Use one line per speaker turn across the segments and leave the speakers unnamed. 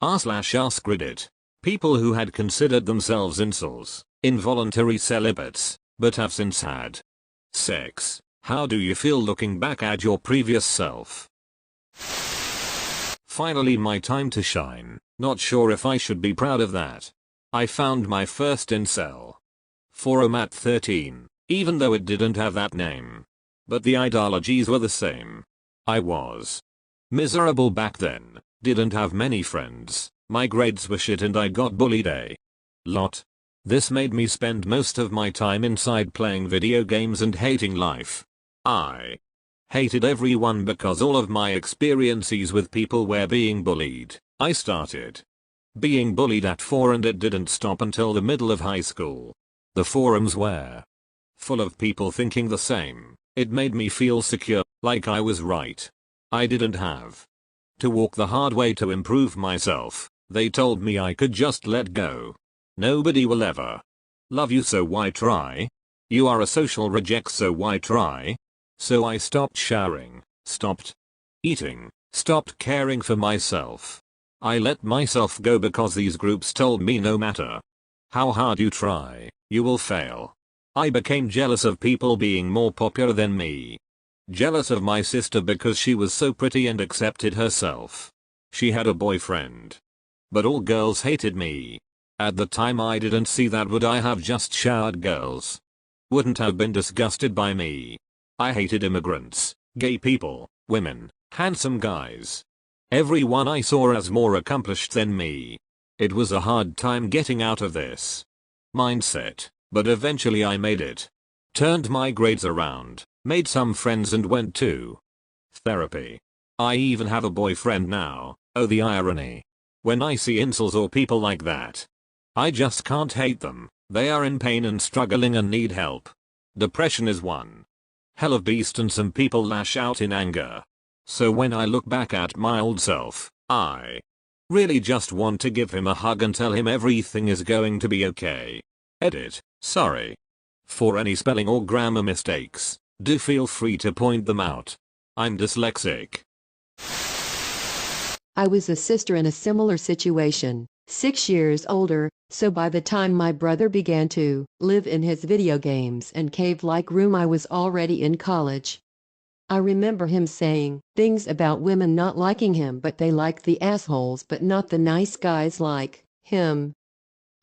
r/ask Reddit. People who had considered themselves incels, involuntary celibates, but have since had sex. How do you feel looking back at your previous self? Finally my time to shine. Not sure if I should be proud of that. I found my first incel forum at 13, even though it didn't have that name. But the ideologies were the same. I was miserable back then, didn't have many friends, my grades were shit and I got bullied a lot. This made me spend most of my time inside playing video games and hating life. I hated everyone because all of my experiences with people were being bullied. I started being bullied at 4 and it didn't stop until the middle of high school. The forums were full of people thinking the same. It made me feel secure, like I was right. I didn't have to walk the hard way to improve myself. They told me I could just let go. Nobody will ever love you, so why try? You are a social reject, so why try? So I stopped showering, stopped eating, stopped caring for myself. I let myself go because these groups told me no matter how hard you try, you will fail. I became jealous of people being more popular than me. Jealous of my sister because she was so pretty and accepted herself. She had a boyfriend. But all girls hated me. At the time I didn't see that. Would I have just showered girls? Wouldn't have been disgusted by me. I hated immigrants, gay people, women, handsome guys. Everyone I saw as more accomplished than me. It was a hard time getting out of this mindset, but eventually I made it. Turned my grades around, made some friends and went to therapy. I even have a boyfriend now. Oh, the irony. When I see incels or people like that, I just can't hate them. They are in pain and struggling and need help. Depression is one hell of beast and some people lash out in anger. So when I look back at my old self, I really just want to give him a hug and tell him everything is going to be okay. Edit. Sorry for any spelling or grammar mistakes. Do feel free to point them out. I'm dyslexic.
I was a sister in a similar situation, 6 years older, so by the time my brother began to live in his video games and cave-like room I was already in college. I remember him saying things about women not liking him, but they liked the assholes but not the nice guys like him.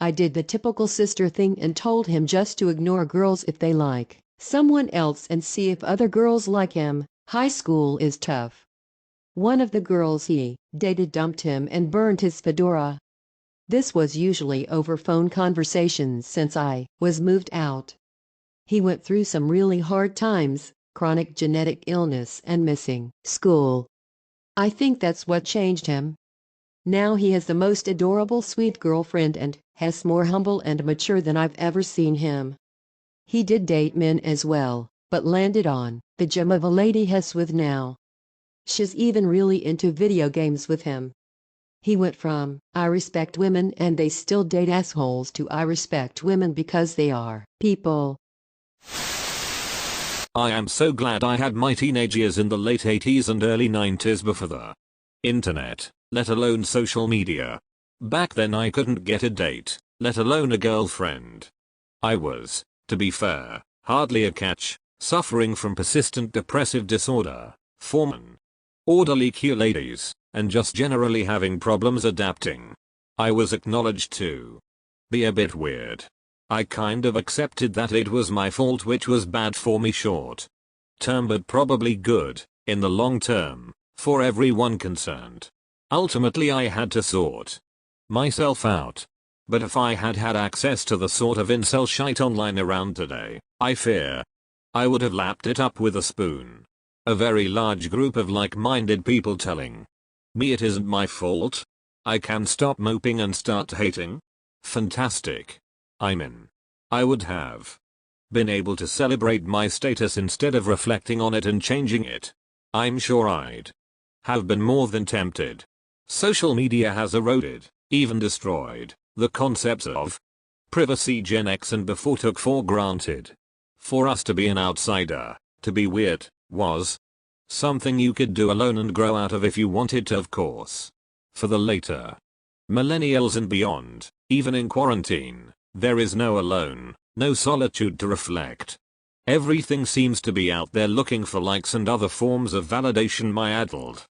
I did the typical sister thing and told him just to ignore girls if they like someone else and see if other girls like him. High school is tough. One of the girls he dated dumped him and burned his fedora. This was usually over phone conversations since I was moved out. He went through some really hard times, chronic genetic illness and missing school. I think that's what changed him. Now he has the most adorable sweet girlfriend and has more humble and mature than I've ever seen him. He did date men as well, but landed on the gem of a lady he's with now. She's even really into video games with him. He went from I respect women and they still date assholes to I respect women because they are people.
I am so glad I had my teenage years in the late 80s and early 90s before the internet, let alone social media. Back then I couldn't get a date, let alone a girlfriend. I was, to be fair, hardly a catch, suffering from persistent depressive disorder, foreman, orderly queue ladies, and just generally having problems adapting. I was acknowledged to be a bit weird. I kind of accepted that it was my fault, which was bad for me short term but probably good in the long term for everyone concerned. Ultimately I had to sort myself out. But if I had had access to the sort of incel shite online around today, I fear I would have lapped it up with a spoon. A very large group of like-minded people telling me it isn't my fault. I can stop moping and start hating. Fantastic. I would have been able to celebrate my status instead of reflecting on it and changing it. I'm sure I'd have been more than tempted. Social media has eroded, even destroyed, the concepts of privacy Gen X and before took for granted. For us to be an outsider, to be weird, was something you could do alone and grow out of if you wanted to, of course. For the later Millennials and beyond, even in quarantine, there is no alone, no solitude to reflect. Everything seems to be out there looking for likes and other forms of validation my adult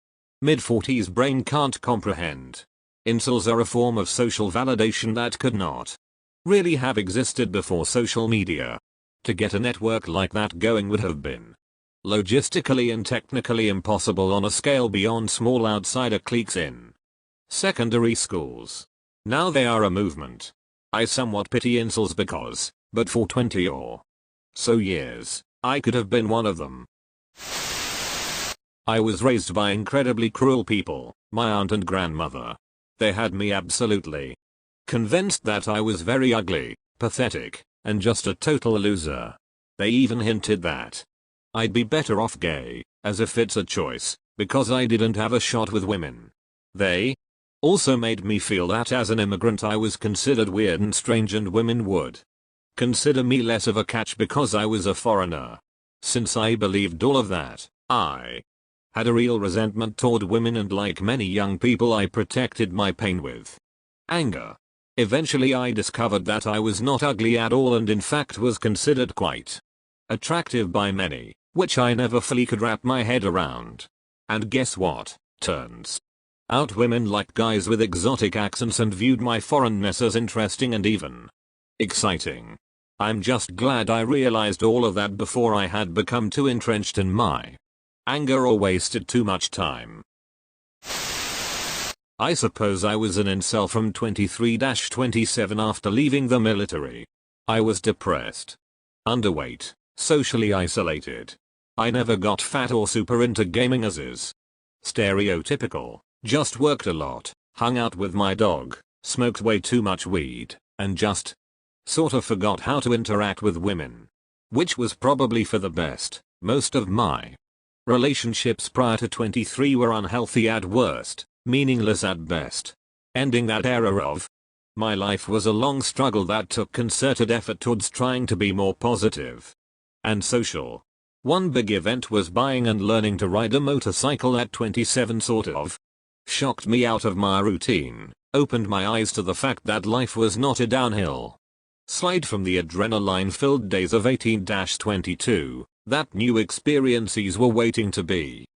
mid-40s brain can't comprehend. Incels are a form of social validation that could not really have existed before social media. To get a network like that going would have been logistically and technically impossible on a scale beyond small outsider cliques in secondary schools. Now they are a movement. I somewhat pity incels because, but for 20 or so years, I could have been one of them. I was raised by incredibly cruel people, my aunt and grandmother. They had me absolutely convinced that I was very ugly, pathetic, and just a total loser. They even hinted that I'd be better off gay, as if it's a choice, because I didn't have a shot with women. They also made me feel that as an immigrant I was considered weird and strange and women would consider me less of a catch because I was a foreigner. Since I believed all of that, I had a real resentment toward women, and like many young people I protected my pain with anger. Eventually I discovered that I was not ugly at all and in fact was considered quite attractive by many, which I never fully could wrap my head around. And guess what? Turns out women liked guys with exotic accents and viewed my foreignness as interesting and even exciting. I'm just glad I realized all of that before I had become too entrenched in my anger or wasted too much time. I suppose I was an incel from 23-27 after leaving the military. I was depressed, underweight, socially isolated. I never got fat or super into gaming as is stereotypical, just worked a lot, hung out with my dog, smoked way too much weed, and just sort of forgot how to interact with women. Which was probably for the best. Most of my relationships prior to 23 were unhealthy at worst, meaningless at best. Ending that era of my life was a long struggle that took concerted effort towards trying to be more positive and social. One big event was buying and learning to ride a motorcycle at 27 sort of shocked me out of my routine, opened my eyes to the fact that life was not a downhill slide from the adrenaline-filled days of 18-22, that new experiences were waiting to be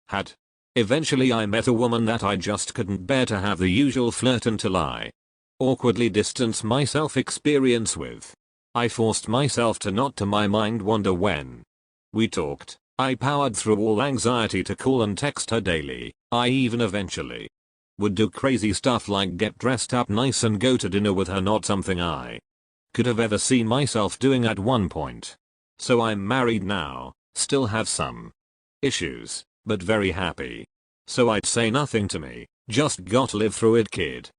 had. Eventually I met a woman that I just couldn't bear to have the usual flirt until I awkwardly distance myself experience with. I forced myself to not to my mind wander when we talked. I powered through all anxiety to call and text her daily. I even eventually would do crazy stuff like get dressed up nice and go to dinner with her, not something I could have ever seen myself doing at one point. So I'm married now, still have some issues, but very happy. So I'd say nothing to me, just got to live through it, kid.